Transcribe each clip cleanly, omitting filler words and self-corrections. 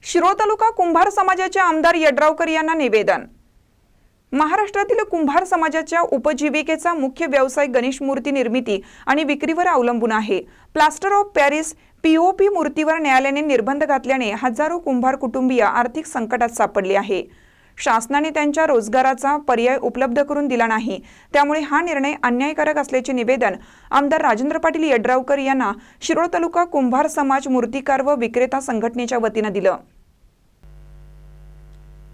शिरोळ तालुका कुंभार समाजाच्या आमदार यड्रावकर यांना निवेदन। महाराष्ट्रातील कुंभार समाजाच्या उपजीविकेचा मुख्य व्यवसाय गणेश मूर्ती निर्मिती आणि विक्रीवर अवलंबून आहे। प्लास्टर ऑफ पॅरिस पीओपी मूर्तीवर न्यायालयाने निर्बंध घातल्याने हजारो कुंभार कुटुंबीय आर्थिक संकटात सापडले आहे। शासनाने त्यांच्या रोजगाराचा पर्याय उपलब्ध करून दिला नाही, त्यामुळे हा निर्णय अन्यायकारक असल्याचे निवेदन आमदार राजेंद्र पाटील यड्रावकर यांना शिरोळ तालुका कुंभार समाज मूर्तिकार व विक्रेता संघटनेच्या वतीने दिलं।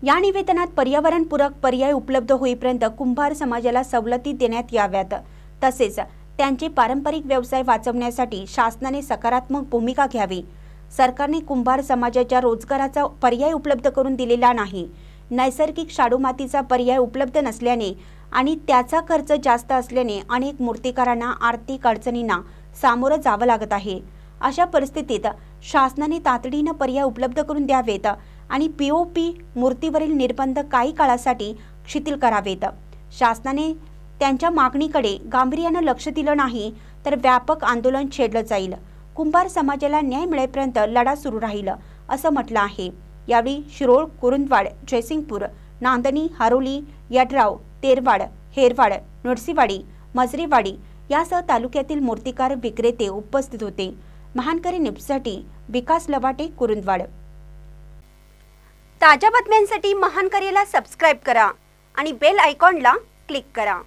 या निवेदनात पर्यावरणपूरक पर्याय उपलब्ध होईपर्यंत कुंभार समाजाला सवलती देण्यात याव्यात, तसेच त्यांचे पारंपरिक व्यवसाय वाचवण्यासाठी शासनाने सकारात्मक भूमिका घ्यावी। सरकारने कुंभार समाजाच्या रोजगाराचा पर्याय उपलब्ध करून दिलेला नाही। नैसर्गिक शाडू मातीचा पर्याय उपलब्ध नसल्याने आणि त्याचा खर्च जास्त असल्याने अनेक मूर्तिकारांना आर्थिक अडचणींना सामोरं जावं लागत आहे। अशा परिस्थितीत शासनाने तातडीने पर्याय उपलब्ध करून द्यावेत आणि पीओपी मूर्तीवरील निर्बंध काही काळासाठी शिथिल करावेत। शासनाने त्यांच्या मागणीकडे गांभीर्याने लक्ष दिलं नाही तर व्यापक आंदोलन छेडलं जाईल। कुंभार समाजाला न्याय मिळेपर्यंत लढा सुरू राहील असं म्हटलं आहे। यावेळी शिरोळ, कुरुंदवाड, जयसिंगपूर, नांदणी, हरोली, यड्राव, तेरवाड, हेरवाड, नरसीवाडी, मजरेवाडी यासह तालुक्यातील मूर्तिकार विक्रेते उपस्थित होते। महानकरी न्यूजसाठी विकास लवाटे, कुरुंदवाड। ताज्या बातम्यांसाठी महानकरीला सबस्क्राइब करा आणि बेल आयकॉनला क्लिक करा।